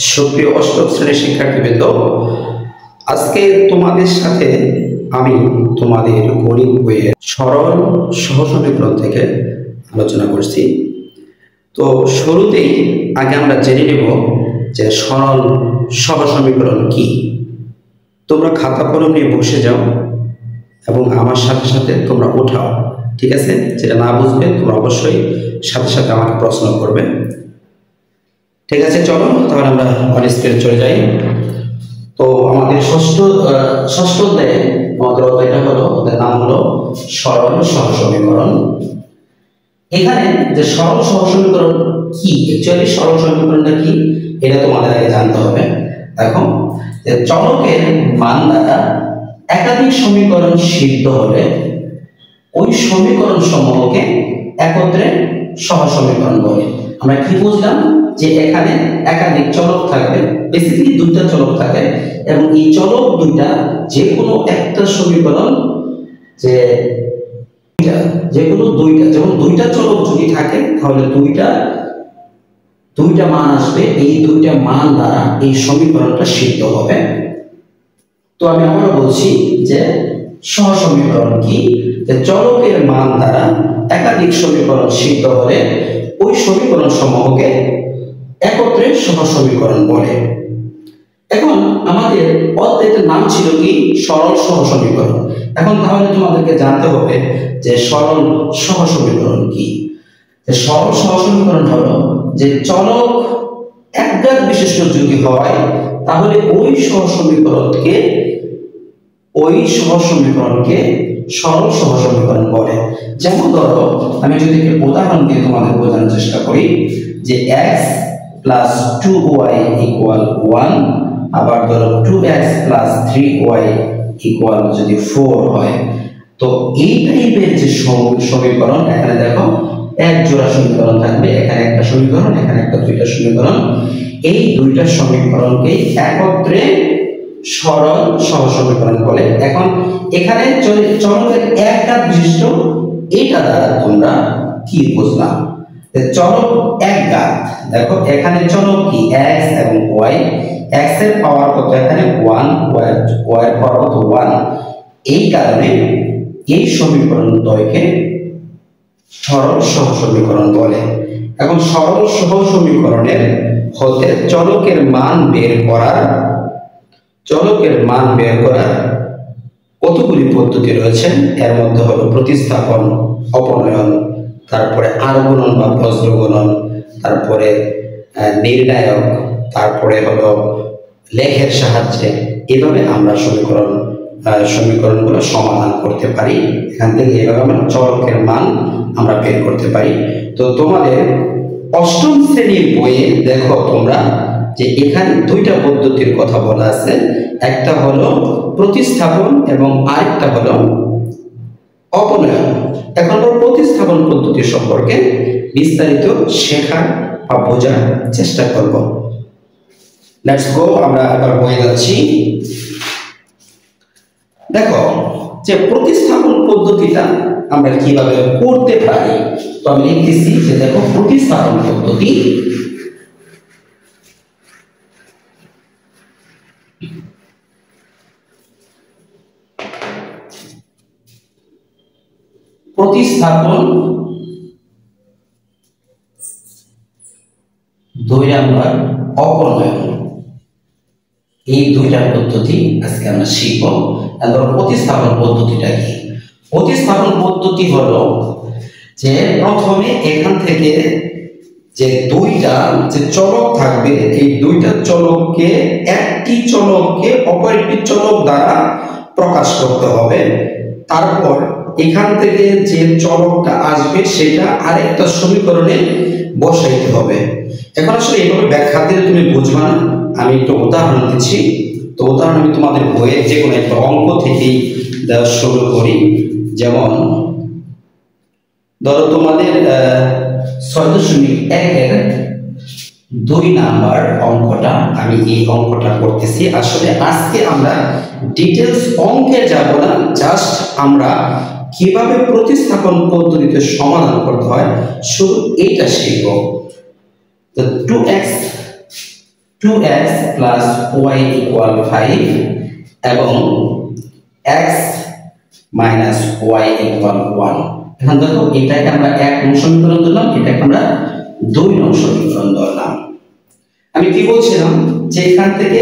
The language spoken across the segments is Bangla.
সুপ্রিয় অষ্টম শ্রেণীর শিক্ষার্থীবৃন্দ, আজকে তোমাদের সাথে আমি তোমাদের গণিত বইয়ের সরল সহসমীকরণ থেকে আলোচনা করছি। তো শুরুতেই আগে আমরা জেনে নেব যে সরল সহসমীকরণ কি। তোমরা খাতা কলম নিয়ে বসে যাও এবং আমার সাথে সাথে তোমরা ওঠাও, ঠিক আছে? যেটা না বুঝবে তোমরা অবশ্যই সাথে সাথে আমাকে প্রশ্ন করবে, ঠিক আছে? চলো তাহলে আমরা অন স্ক্রিনে চলে যাই। তো আমাদের ষষ্ঠ অধ্যায়ে আমাদের অধ্যায়টা হলো, ওদের নাম হলো সরল সহসমীকরণ। এখানে যে সরল সহসমীকরণ কি, অ্যাকচুয়ালি সরল সমীকরণটা কি এটা তোমাদের আগে জানতে হবে। দেখো, যে চলকের মান দ্বারা একাধিক সমীকরণ সিদ্ধ হলে ওই সমীকরণ সমূহকে একত্রে সহসমীকরণ বলে। আমরা কি বুঝলাম? যে এখানে একাধিক চলক থাকবে, বেসিক্যালি দুইটা চলক থাকে, এবং এই চলক দুইটা যে কোনো একটা সমীকরণ, যে কোনো দুইটা, যেমন দুইটা চলক যদি থাকে তাহলে দুইটা মান আসবে, এই দুইটা মান দ্বারা এই সমীকরণটা সিদ্ধ হবে। তো আমি আবার বলছি যে সহসমীকরণ কি, যে চলকের মান দ্বারা একাধিক সমীকরণ সিদ্ধ হলে ওই সমীকরণ সমূহকে একত্রে সহসমীকরণ বলে। এখন আমাদের অধ্যায়টার নাম ছিল কি? সরল সহসমীকরণ। এখন তাহলে তোমাদেরকে জানতে হবে যে সরল সহসমীকরণ কি। যে সরল সহসমীকরণ হলো যে চলক একঘাত বিশিষ্ট যদি হয় তাহলে ওই সহসমীকরণকে সরল সহসমীকরণ বলে। যেমন ধরো, আমি যদি একটা উদাহরণ দিয়ে তোমাদের বোঝানোর চেষ্টা করি যে x plus 2y equal 1, আবার ধরো 2x plus 3y equal যদি 4 হয়, তো এই টাইপের যে সমীকরণ, এখানে দেখো এক জোড়া সমীকরণ থাকবে, এখানে একটা সমীকরণ, এখানে একটা দুইটা সমীকরণ, এই দুইটা সমীকরণকে একত্রে সরল সহসমীকরণ বলে। এখন এখানে চলকের একঘাত বিশিষ্ট, এটা দ্বারা তোমরা কি বুঝলাম? চলক একঘাত, দেখো এখানে চলক কি x এবং y, x এর পাওয়ার কত? এখানে 1, y এর পাওয়ার কত? 1। এই কারণে এই সমীকরণ দ্বয়কে সরল সহসমীকরণ বলে। এখন সরল সহসমীকরণের হতে চলকের মান বের করার কতগুলি পদ্ধতি রয়েছে। এর মধ্যে হলো প্রতিস্থাপন, অপনয়ন, তারপরে আরগুণন বা বজ্রগুণন, তারপরে নির্ণায়ক, তারপরে হলো লেখের সাহায্যে। এভাবে আমরা সমীকরণগুলো সমাধান করতে পারি। এখান থেকে এভাবে আমরা চলকের মান আমরা বের করতে পারি। তো তোমাদের অষ্টম শ্রেণীর বইয়ে দেখো তোমরা যে এখানে দুইটা পদ্ধতির কথা বলা আছে, একটা হলো প্রতিস্থাপন এবং আরেকটা হলো অপনয়ন। এখন আমরা প্রতিস্থাপন পদ্ধতি সম্পর্কে বিস্তারিত শেখার বা বোঝার চেষ্টা করব। লেটস গো, আমরা এবার বইয়ে যাচ্ছি। দেখো, যে প্রতিস্থাপন পদ্ধতিটা আমরা কিভাবে করতে পারি, তো আমি লিখতেছি যে দেখো, প্রতিস্থাপন পদ্ধতি দুই নাম্বার অপনয়ন, এই দুইটা পদ্ধতি আজকে আমরা শিখব। তারপর প্রতিস্থাপন পদ্ধতিটা কি? প্রতিস্থাপন পদ্ধতি হলো যে প্রথমে এখান থেকে যে দুইটা যে চলক থাকবে, এই দুইটা চলককে একটি চলককে অপর একটি চলক দ্বারা প্রকাশ করতে হবে। তারপর এখান থেকে যে চলকটা আসবে সেটা আরেকটা সমীকরণে বসাইতে হবে। এখন আসলে এইভাবে ব্যাখ্যা দিলে তুমি বুঝবা না, আমি একটু উদাহরণ দিচ্ছি। তো উদাহরণ আমি তোমাদের বইয়ে যে কোনো একটা অঙ্ক থেকেই দেওয়া শুরু করি। যেমন ধরো তোমাদের 6.1-এর 2 নাম্বার অঙ্কটা, আমি এই অঙ্কটা করতেছি। আসলে আজকে আমরা ডিটেলস অঙ্কে যাব না, জাস্ট আমরা কিভাবে প্রতিস্থাপন পদ্ধতিতে সমাধান করতে হয় শুধু এইটা শিখব। তো 2x 2x plus y equal 5 এবং x মাইনাস y ইকুয়াল 1। এখন দেখো এটাকে আমরা 1 নং সমীকরণ ধরলাম, এটাকে আমরা 2 নং সমীকরণ ধরলাম। আমি কি বলছিলাম যে এখান থেকে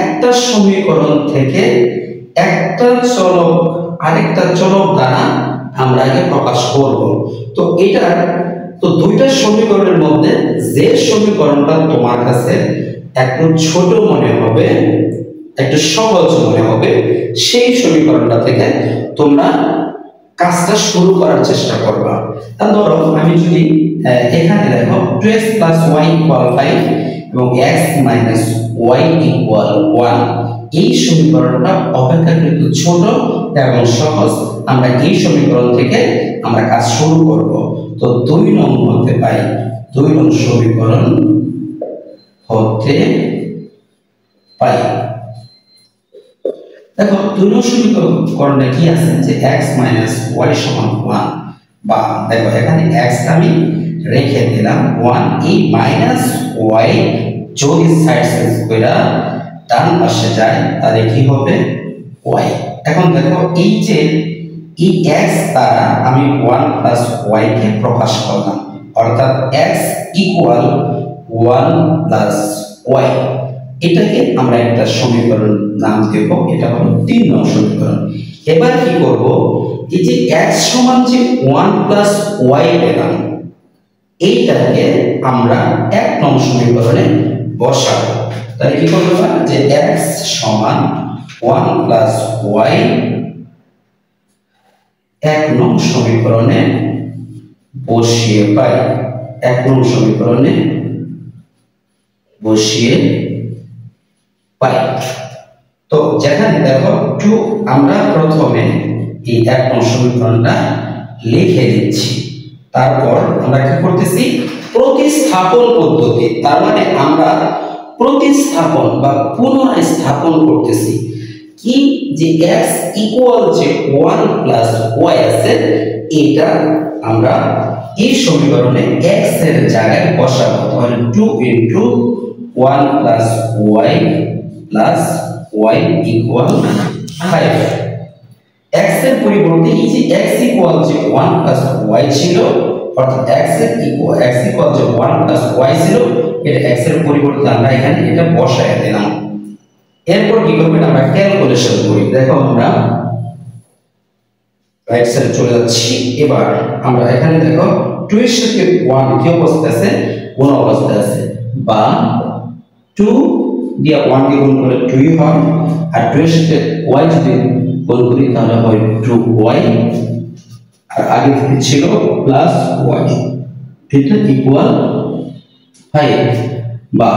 একটা সমীকরণ থেকে একটা চলক আরেকটা চলক দ্বারা আমরা আগে প্রকাশ করব। তো এটা তো দুইটা সমীকরণের মধ্যে যে সমীকরণটা তোমার কাছে একটু ছোট মনে হবে, একটু সহজ মনে হবে, সেই সমীকরণটা থেকে তোমরা কাজটা শুরু করার চেষ্টা করবা। তাহলে ধরো আমি যদি এখানে দেখো 2x y 5 এবং x y 1, এই সমীকরণটা অপেক্ষাকৃত ছোট এবং সহজ। আমরা এই সমীকরণ থেকে আমরা কাজ শুরু করব। তো 2 নং হতে পাই, 2 নং সমীকরণ হতে পাই। দেখো 2 নং সমীকরণে কি আছে যে x y সমান 1, বা দেখো এখানে x আমি রেখে দিলাম 1, এই মাইনাস y যদি সাইড চেঞ্জ করে ডান পাশে যায় তাহলে কি হবে y। এখন দেখো এই যে এই x দ্বারা আমি 1 প্লাস y কে প্রকাশ করলাম, অর্থাৎ x ইকুয়াল 1 প্লাস y। এটাকে আমরা একটা সমীকরণ নাম দেব, এটা হলো 3 নং সমীকরণ। এবার কি করব, এই যে x সমান যে 1 প্লাস y পেলাম, এইটাকে আমরা 1 নং সমীকরণে বসাবো। তাহলে কি করব যে x সমান 1 প্লাস y 1 নং সমীকরণে বসিয়ে পাই, 1 নং সমীকরণে বসিয়ে পাই। তো যেখানে দেখো 2 আমরা প্রথমে এই 1 নং সমীকরণটা লিখে দিচ্ছি, তারপর আমরা কি করতেছি প্রতিস্থাপন পদ্ধতি, তার মানে আমরা প্রতিস্থাপন বা পুনরায় স্থাপন করতেছি কি যে x ইকুয়াল যে 1 প্লাস y আছে, এটা আমরা এই সমীকরণে x এর জায়গায় বসাবো। তাহলে 2 into 1 plus y plus y equal 5। x এর পরিবর্তে এই যে x ইকুয়াল যে 1 প্লাস y ছিল, অর্থাৎ x ইকুয়াল যে 1 প্লাস y ছিল, এটা x এর পরিবর্তে আমরা এখানে এটা বসায় দিলাম। এরপর কি করব, আমরা ক্যালকুলেশন করি। দেখো আমরা রাইট সাইড চলে যাচ্ছি। এবার আমরা এখানে দেখো 2 এর সাথে 1 কি অবস্থা আছে, কোন অবস্থা আছে, বা 2 দিয়ে 1 কে গুণ করলে 2 হয়, আর 2 এর সাথে y যদি গুণ করি তাহলে হয় 2y, আর আগে থেকে ছিল প্লাস y, এটা ইকুয়াল 5। বা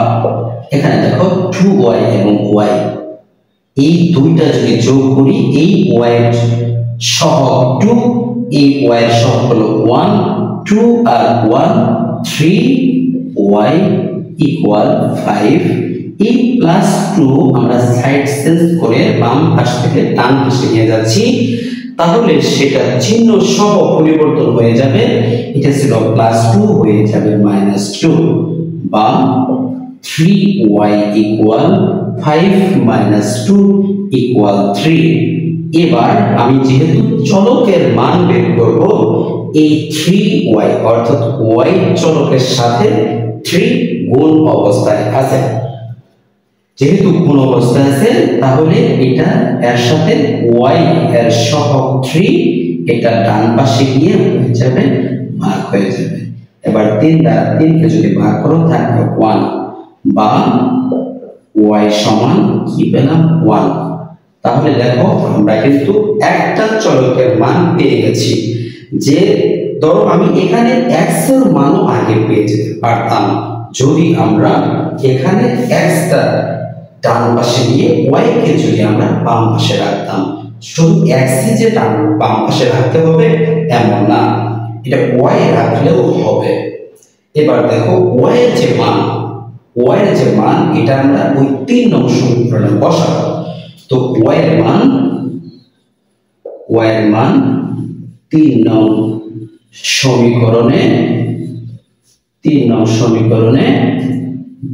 এখানে দেখো 2y এবং y, এই দুইটা যদি যোগ করি, এই y এর সহগ 2, এই y এর সহগ হলো 1, 2 আর 1 3y ইকুয়াল 5। এই প্লাস 2 আমরা সাইড চেঞ্জ করে বাম পাশ থেকে ডান পাশে নিয়ে যাচ্ছি, তাহলে সেটা চিহ্ন সহ পরিবর্তন হয়ে যাবে, এটা ছিল প্লাস 2 হয়ে যাবে মাইনাস 2, বা 3y ইকুয়াল 5 মাইনাস 2 ইকুয়াল 3। এবার আমি যেহেতু চলকের মান বের করব, এই 3y অর্থাৎ y চলকের সাথে 3 গুণ অবস্থায় আছে, যেহেতু গুণ অবস্থায় আছে তাহলে এটা এর সাথে y এর সহগ 3, এটা ডান পাশে গিয়ে হয়ে যাবে ভাগ হয়ে যাবে। এবার 3 দ্বারা 3 কে যদি ভাগ করো থাকবে 1, বা y সমান কি পেলাম 1। তাহলে দেখো আমরা কিন্তু একটা চলকের মান পেয়ে গেছি, যে ধরো আমি এখানে x এর মানও আগে পেয়ে যেতে পারতাম যদি আমরা এখানে x টা ডান পাশে নিয়ে y কে যদি আমরা বাম পাশে রাখতাম। শুধু x যে বাম পাশে রাখতে হবে এমন না, এটা y রাখলেও হবে। এবার দেখো y এর যে মান এটা আমরা ওই 3 নং সমীকরণে বসাবো। তো y এর মান 3 নং সমীকরণে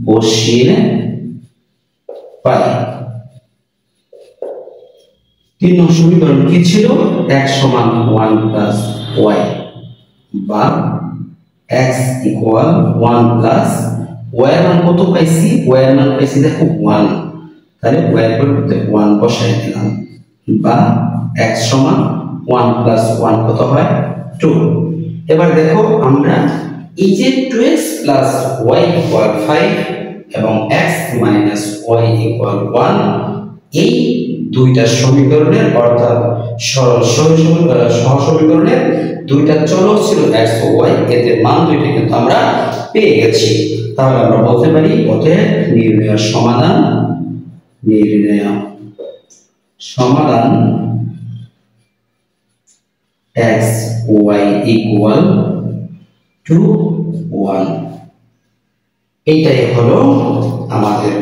বসিয়ে পাই। 3 নং সমীকরণ কি ছিল? x সমান 1 প্লাস y বা x ইকুয়াল 1 প্লাস y এর মান কত পাইছি? y এর মান পাইছি দেখো 1, তাহলে y এর পরিবর্তে 1 বসাই দিলাম বা x সমান 1 প্লাস 1 কত হয়? 2। এবার দেখো আমরা এই যে 2x প্লাস y ইকুয়াল 5 এবং x মাইনাস y ইকুয়াল 1 এই দুইটা সমীকরণের অর্থাৎ সরল সহসমীকরণের দুইটা চলক ছিল x ও y, এদের মান দুইটা কিন্তু আমরা পেয়ে গেছি। তাহলে আমরা বলতে পারি অতএব নির্ণয় সমাধান x y ইকুয়াল 2 1। এইটাই হলো আমাদের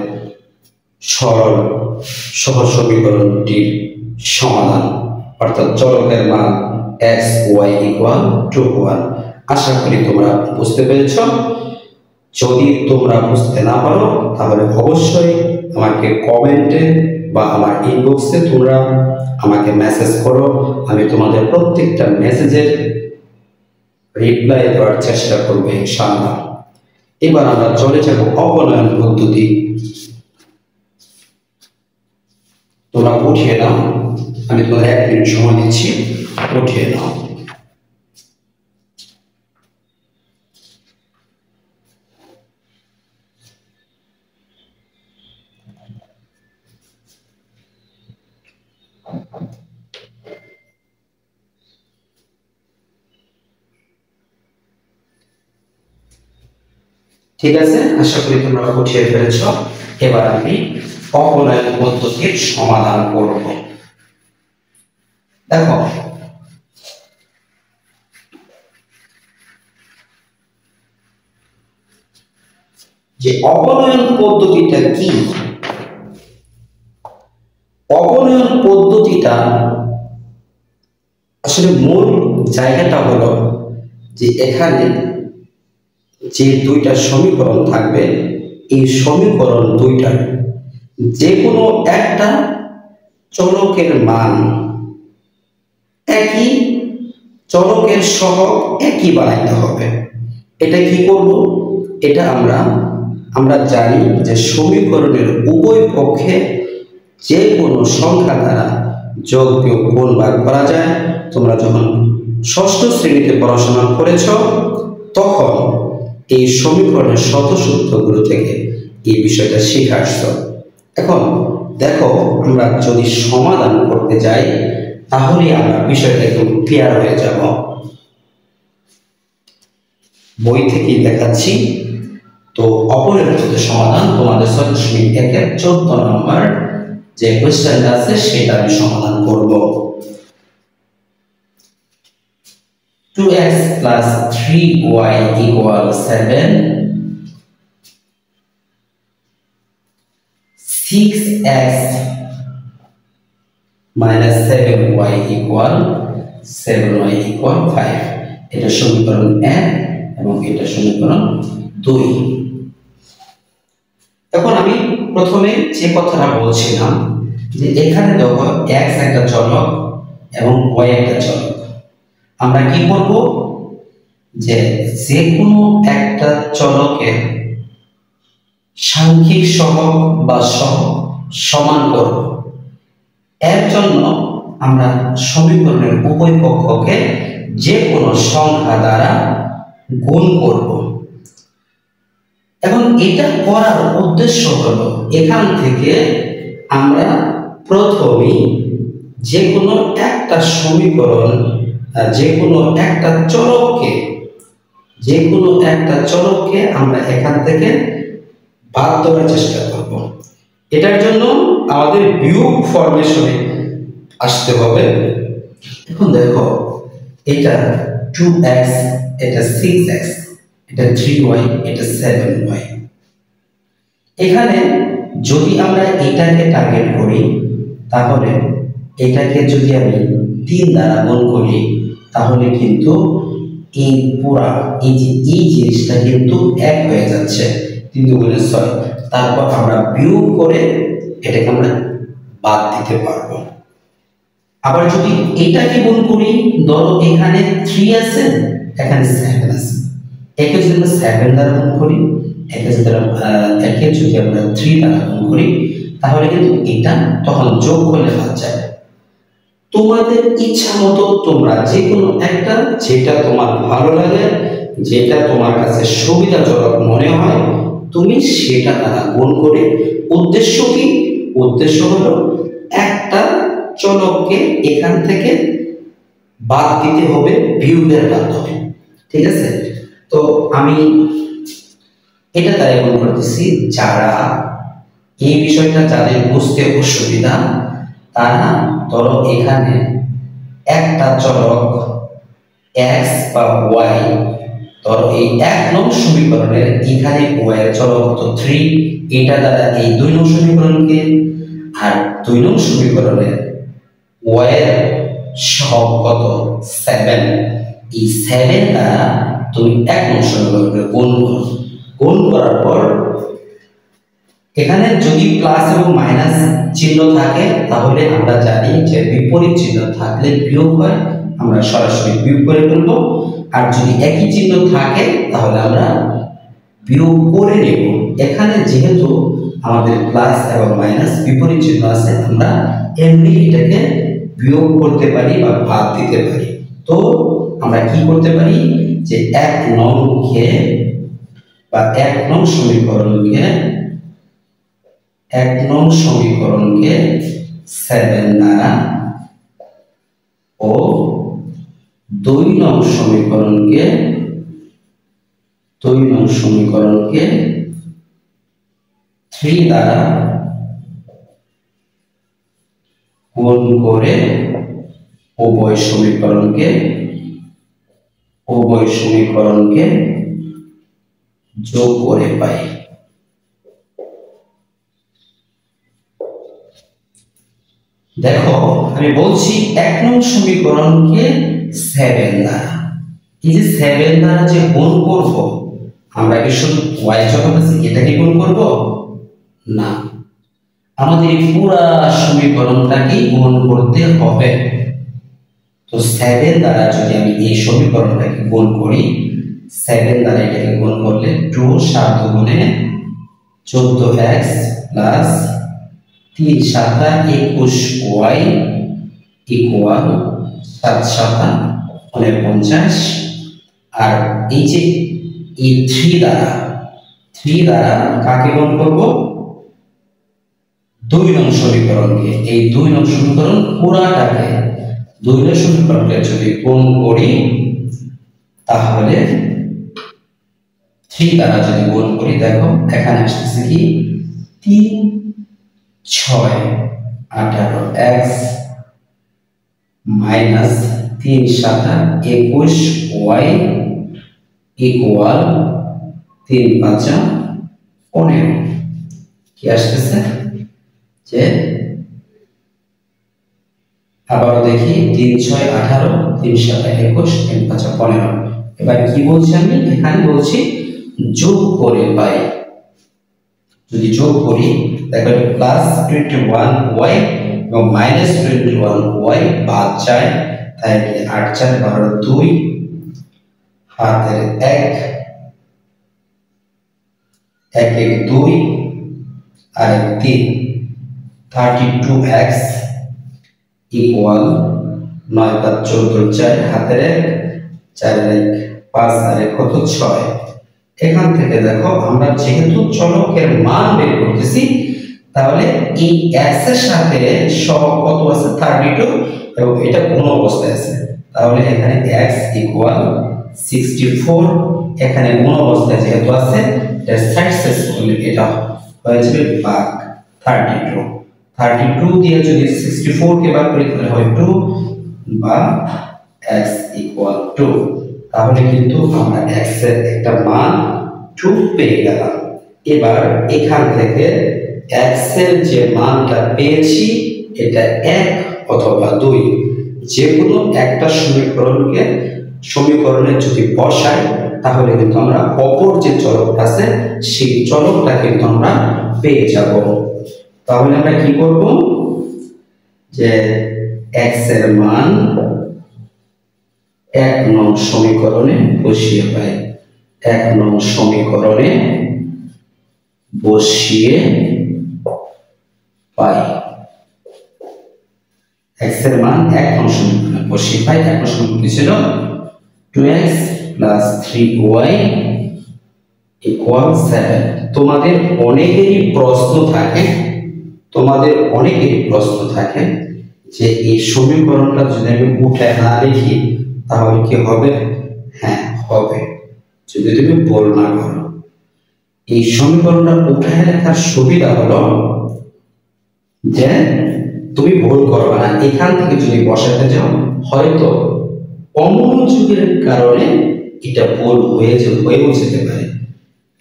সরল সহসমীকরণটির সমাধান, অর্থাৎ চলকের মান x y ইকুয়াল 2 1। আশা করি তোমরা বুঝতে পেরেছ। যদি তোমরা বুঝতে না পারো তাহলে অবশ্যই আমাকে কমেন্টে বা আমার ইনবক্সে তোমরা আমাকে মেসেজ করো, আমি তোমাদের প্রত্যেকটা মেসেজের রিপ্লাই দেওয়ার চেষ্টা করব ইনশাআল্লাহ। এবার আমরা চলে যাব অবনয়ন পদ্ধতি। তোমরা উঠিয়ে নাও, আমি তোমাদের 1 মিনিট সময় দিচ্ছি, উঠিয়ে নাও। ঠিক আছে, আশা করি তোমরা উঠিয়ে ফেলেছ। এবার আমি অবনয়ন পদ্ধতির সমাধান করব। দেখো যে অবনয়ন পদ্ধতিটা কি? অবনয়ন পদ্ধতিটা আসলে মূল জায়গাটা হলো যে এখানে যে দুইটা সমীকরণ থাকবে, এই সমীকরণ দুইটার যে কোনো একটা চলকের মান একই, চলকের সহগ একই বানাইতে হবে। এটা কি করব? এটা আমরা জানি যে সমীকরণের উভয় পক্ষে যে কোনো সংখ্যা দ্বারা যোগ বিয়োগ গুণ ভাগ করা যায়। তোমরা যখন ষষ্ঠ শ্রেণীতে পড়াশোনা করেছ তখন এই সমীকরণের শতসূত্রগুলো থেকে এই বিষয়টা শিখে আসছ। এখন দেখো আমরা যদি সমাধান করতে যাই তাহলে আমরা বিষয়টা একদম ক্লিয়ার হয়ে যাব। বই থেকেই দেখাচ্ছি। তো অপরের সমাধান তোমাদের 6.1 14 নম্বর যে কোশ্চেনটা আছে সেটা আমি সমাধান করব। 2x plus 3y equal 7, 6x minus 7y equal 7y equal 5। এটা সমীকরণ 1 এবং এটা সমীকরণ 2। এখন আমি প্রথমে যে কথাটা বলছিলাম যে এখানে দেখো x একটা চলক এবং y একটা চলক। আমরা কি করব? যে কোনো একটা চলকের সাংখ্যিক সহগ বা সহগ সমান করব। এর জন্য আমরা সমীকরণের উভয় পক্ষকে যে কোনো সংখ্যা দ্বারা গুণ করব। এখন এটা করার উদ্দেশ্য হলো এখান থেকে আমরা প্রথমে যে কোনো একটা সমীকরণ, যে কোনো একটা চলককে আমরা এখান থেকে বাদ দেওয়ার চেষ্টা করব। এটার জন্য আমাদের বিয়োগ ফরমেশনে আসতে হবে। এখন দেখো এটা 2x, এটা 6x, এটা 3y, এটা 7y। এখানে যদি আমরা এটাকে টার্গেট করি তাহলে এটাকে যদি আমি 3 দ্বারা গুণ করি তাহলে কিন্তু এই পুরা এই জিনিসটা কিন্তু 1 হয়ে যাচ্ছে, 3 × 6। তারপর আমরা বিয়োগ করে এটাকে আমরা বাদ দিতে পারবো। আবার যদি এটাকে গুণ করি, ধরো এখানে 3 আছে, এখানে 7 আছে, একে যদি আমরা 7 দ্বারা গুণ করি, একে যদি আমরা 3 দ্বারা গুণ করি, তাহলে কিন্তু এটা তখন যোগ করলে বাদ যাবে। তোমাদের ইচ্ছা মতো তোমরা যে কোনো একটা, যেটা তোমার ভালো লাগে, যেটা তোমার কাছে সুবিধাজনক মনে হয়, তুমি সেটা দ্বারা গুণ করে, উদ্দেশ্য কি? উদ্দেশ্য হলো একটা চলককে এখান থেকে বাদ দিতে হবে বিয়োগের মাধ্যমে। ঠিক আছে, তো আমি এটা তাই গুণ করতেছি। যারা এই বিষয়টা যাদের বুঝতে অসুবিধা, তারা ধরো এখানে একটা চলক x বা y, ধরো এই 1 নং সমীকরণের এখানে y এর চলক কত 3, এটা দ্বারা এই 2 নং সমীকরণকে, আর 2 নং সমীকরণের y এর সহগ কত 7, এই 7 দ্বারা তুমি 1 নং সমীকরণকে গুণ করো। গুণ করার পর এখানে যদি প্লাস এবং মাইনাস চিহ্ন থাকে, তাহলে আমরা জানি যে বিপরীত চিহ্ন থাকলে বিয়োগ হয়, আমরা সরাসরি বিয়োগ করে ফেলবো। আর যদি একই চিহ্ন থাকে তাহলে আমরা বিয়োগ করে নেব। এখানে যেহেতু আমাদের প্লাস এবং মাইনাস বিপরীত চিহ্ন আছে, আমরা এমনি এটাকে বিয়োগ করতে পারি বা বাদ দিতে পারি। তো আমরা কি করতে পারি যে 1 নংকে বা 1 নং সমীকরণকে 7 দ্বারা ও 2 নং সমীকরণকে 3 দ্বারা গুণ করে উভয় সমীকরণকে যোগ করে পাই। দেখো আমি বলছি 1 নং সমীকরণকে 7 দ্বারা, এই যে 7 দ্বারা যে গুণ করব, আমরা কি শুধু y চলক আছে এটাকে গুণ করব? না, আমাদের পুরো সমীকরণটাকে গুণ করতে হবে। তো 7 দ্বারা যদি আমি এই সমীকরণটাকে গুণ করি, 7 দ্বারা এটাকে গুণ করলে 2 7 গুণে 14x প্লাস 3 7 21y ইকুয়াল 7 7 49। আর এই যে এই 3 দ্বারা কাকে গুণ করব? 2 নং সমীকরণকে। এই 2 নং সমীকরণ পুরাটাকে 2 নং সমীকরণকে যদি গুণ করি, তাহলে 3 দ্বারা যদি গুণ করি, দেখো এখানে আসছে কি 3 6 18x মাইনাস 3 7 21y ইকুয়াল 3 5 15। কি আসছে যে আবার দেখি 3 6 18 3 7 21 3 5 15। এবার কি বলছি আমি? এখানে বলছি যোগ করে পাই। যদি যোগ করি, দেখো প্লাস 21y এবং মাইনাস 21y বাদ যায়, তাই 8 4 12 2 হাতের 1 1 1 2 আর 3 32x ইকুয়াল 9 5 14 4 হাতের 1 4 1 5 আর 1 কত 6। এখান থেকে দেখো আমরা যেহেতু চলকের মান বের করতেছি, তাহলে এই x এর সাথে সহগ কত আছে 32 এবং এটা কোন অবস্থায় আছে, তাহলে এখানে x ইকুয়াল 64। এখানে কোন অবস্থায় যেহেতু আছে, এটা সাকসেসফুলি এটা হয়ে যাবে ভাগ 32 দিয়ে যদি 64 কে ভাগ করি তাহলে হয় 2 বা x ইকুয়াল 2। তাহলে কিন্তু আমরা x এর একটা মান 2 পেয়ে গেলাম। এবার এখান থেকে x এর যে মানটা পেয়েছি, এটা 1 অথবা 2, যে কোনো একটা সমীকরণে যদি বসাই, তাহলে কিন্তু আমরা অপর যে চলকটা আছে সেই চলকটা কিন্তু আমরা পেয়ে যাব। তাহলে আমরা কি করব, যে x এর মান 1 নং সমীকরণে বসিয়ে পাই, 1 নং সমীকরণে বসিয়ে পাই। x এর মান 1 নং সমীকরণে বসিয়ে পাই। 1 নং সমীকরণ কি ছিল? 2x + 3y = 7। তোমাদের অনেকেরই প্রশ্ন থাকে, যে এই সমীকরণটা যদি আমি উঠে না লিখি তাহলে কি হবে? হ্যাঁ হবে, যদি তুমি ভুল না করো। এই সমীকরণটা উঠে লেখার সুবিধা হলো যে তুমি ভুল করবে না। এখান থেকে যদি বসাতে যাও হয়তো অমনোযোগের কারণে এটা ভুল হয়েও যেতে পারে।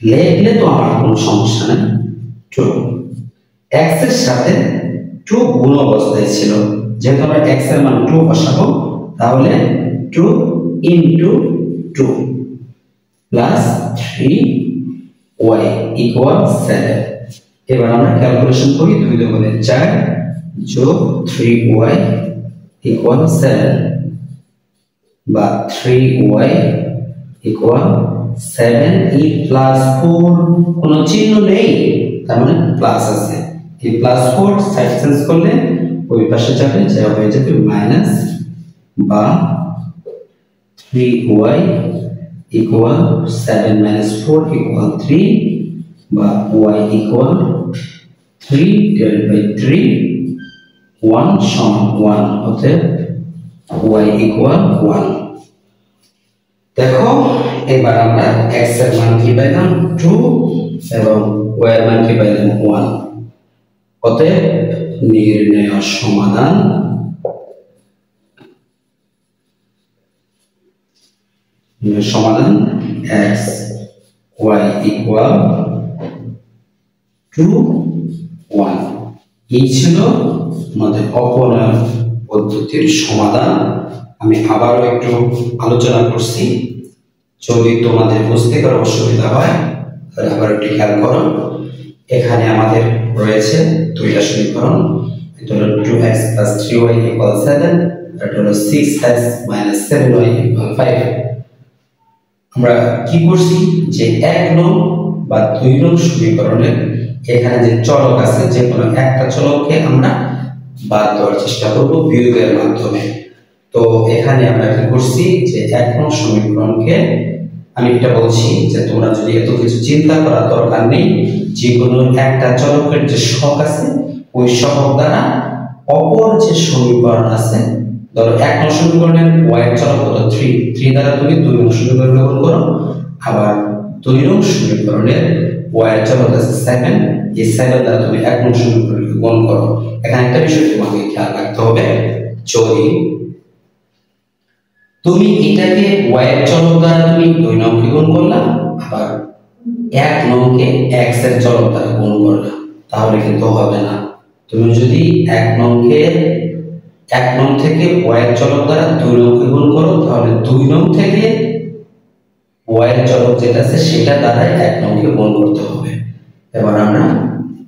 লিখলে তো আমার কোনো সমস্যা নেই। 2 x এর সাথে 2 গুণ অবস্থায় ছিল, যেহেতু আমরা x এর মান 2 বসাবো তাহলে 2 * 2 + 3y = 7। এবার আমরা ক্যালকুলেশন করি, 2 × 2 = 4 + 3y = 7 বা 3y = 7। এই +4 কোনো চিহ্ন নেই, তার মানে প্লাস আছে। এই +4 সাইড চেঞ্জ করলে ওই পাশে যাবে, যা হয়ে যাবে মাইনাস, বা 3y = 7 - 4 = 3, বা y = 3/3, 1 = 1, অতএব y = 1। দেখো এবার আমরা x এর মান কি পাইলাম? 2 এবং y এর মান কি পাইলাম? 1। অতএব নির্ণেয় সমাধান x y = 2 1। এই ছিল আমাদের অপনয়ন পদ্ধতির সমাধান। আমি আবারও একটু আলোচনা করছি, যদি তোমাদের বুঝতে কারো অসুবিধা হয় তাহলে আবার একটু খেয়াল করো। এখানে আমাদের রয়েছে দুইটা সমীকরণ, এটা হলো 2x + 3y = 7, এটা হলো 6x - 7y = 5। আমরা কি করছি, যে 1 নং বা 2 নং সমীকরণের এখানে যে চলক আছে, যে কোনো একটা চলককে আমরা বাদ দেওয়ার চেষ্টা করব বিয়োগের মাধ্যমে। তো এখানে আমরা কি করছি, যে 1 নং সমীকরণকে আমি এটা বলছি যে তোমরা যদি এত কিছু চিন্তা করার দরকার নেই, যে কোনো একটা চলকের যে সহগ আছে ওই সহগ দ্বারা অপর যে সমীকরণ আছে, ধরো 1 নং সমীকরণের y এর চলক কত? 3 দ্বারা তুমি 2 নং সমীকরণে গুণ করো, আবার 2 নং সমীকরণের y এর চলক আছে 7, এই 7 দ্বারা তুমি 1 নং সমীকরণকে গুণ করো। এখানে একটা বিষয় তোমাকে খেয়াল রাখতে হবে, যদি তুমি এটাকে y এর চলক দ্বারা তুমি 2 নংকে গুণ করলা, আবার 1 নংকে x এর চলক দ্বারা গুণ করলা, তাহলে কিন্তু হবে না। তুমি যদি 1 নংকে 1 নং থেকে y এর চলক দ্বারা 2 নংকে গুণ করো, তাহলে 2 নং থেকে y এর চলক যেটা আছে সেটা দ্বারা 1 নংকে গুণ করতে হবে। এবার আমরা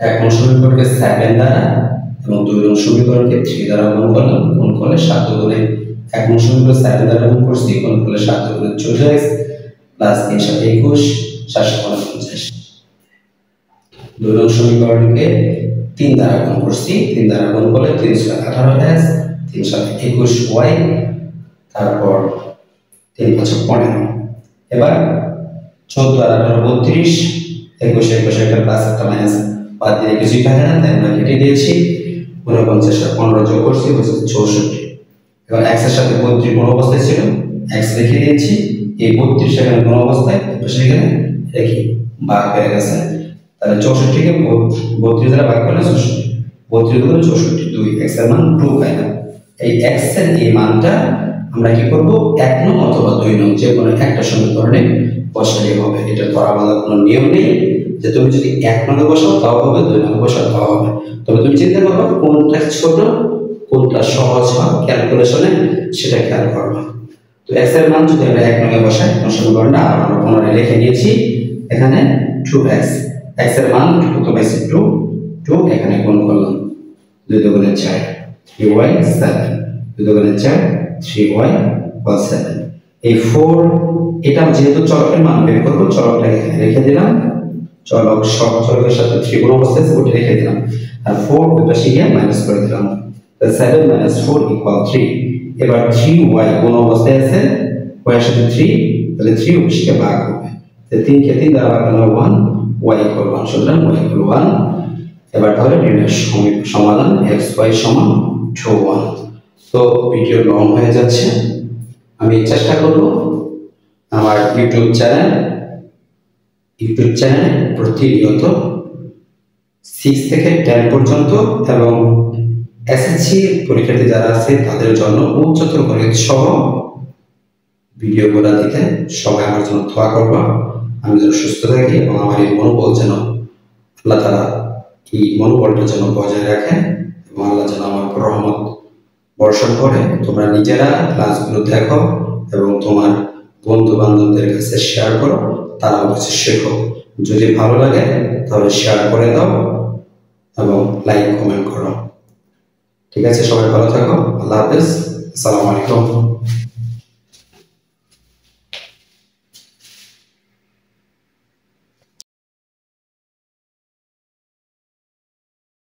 1 নং সমীকরণকে 7 দ্বারা এবং 2 নং সমীকরণকে 3 দ্বারা গুণ করলাম, গুণ করলে 7 গুণে 1 নং সমীকরণ 7 দ্বারা গুণ করছি, গুণ করলে 7 গুণে 24 প্লাস 3 × 7 = 21, 750। 2 নং সমীকরণকে 3 দ্বারা গুণ করছি, 3 দ্বারা গুণ করলে 3 × 18s, 3 × 7 = 21y, তারপর 3 × 5 = 15। এবার 14 আর 18 = 32, 21 একটা প্লাস একটা মাইনাস, বাদ দিয়ে কিছুই থাকে না, তাই আমরা কেটে দিয়েছি। 49 আর 15 যোগ করছি হচ্ছে 64। এবার x এর সাথে 32 কোন অবস্থায় ছিল, x লিখে দিয়েছি, এই 32 সেখানে কোন অবস্থায়, সেখানে রেখে ভাগ হয়ে গেছে। তাহলে 64 কে 32 দ্বারা ভাগ করলে 64, 32 গুণ 64, 2, x এর মান 2 পাইলাম। এই x এর এই মানটা আমরা কি করব, 1 নং অথবা 2 নং যে কোনো একটা সমীকরণে বসালে হবে। এটা করা আলাদা কোনো নিয়ম নেই যে তুমি যদি 1 নং বসাও তাও হবে, 2 নং বসাও তাও হবে। তবে তুমি চিন্তা করবে কোনটা ছোট কোনটা সহজ হয় ক্যালকুলেশনে, সেটা খেয়াল করবে। তো x এর মান যদি আমরা 1 নং এ বসাই, সমীকরণটা আমরা পুনরায় লিখে নিয়েছি। এখানে 2x, x এর মান কত পাইছি 2, 2 এখানে গুণ করলাম 2 দুগুণে 4 3y 7 2 দুগুণে 4 3y বা 7 এই 4 এটা যেহেতু চলকের মান বের করব চলকটাকে এখানে রেখে দিলাম চলক সব চলকের সাথে 3 গুণ অবস্থায় আছে ওটা রেখে দিলাম আর 4 ওই পাশে গিয়ে মাইনাস করে দিলাম 7 - 4 = 3 এবার 3y গুণ অবস্থায় আছে y এর সাথে 3 তাহলে 3 উপসিকে ভাগ হবে তাহলে 3 কে 3 দ্বারা ভাগ করলে 1 y = 1 সুতরাং y = 1 এবার তাহলে নির্ণয়ের সমাধান xy = 2 1 তো ভিডিও লং হয়ে যাচ্ছে আমি চেষ্টা করব আমার ইউটিউব চ্যানেলে প্রতিনিয়ত 6 থেকে 10 পর্যন্ত এবং এসএসসি পরীক্ষার্থী যারা আছে তাদের জন্য উচ্চতর গণিত সহ ভিডিওগুলো দিতে সবাই আমার জন্য দোয়া করবা আমি যেন সুস্থ থাকি এবং আমার এই মনোবল যেন আল্লাহ তাআলা এই মনোবলটা যেন বজায় রাখে এবং আল্লাহ যেন আমার উপর রহমত বর্ষণ করে তোমরা নিজেরা ক্লাসগুলো দেখো এবং তোমার বন্ধু বান্ধবদের কাছে শেয়ার করো তারাও কিছু শেখো যদি ভালো লাগে তাহলে শেয়ার করে দাও এবং লাইক কমেন্ট করো ঠিক আছে সবাই ভালো থাকো আল্লাহ হাফেজ আসসালামু আলাইকুম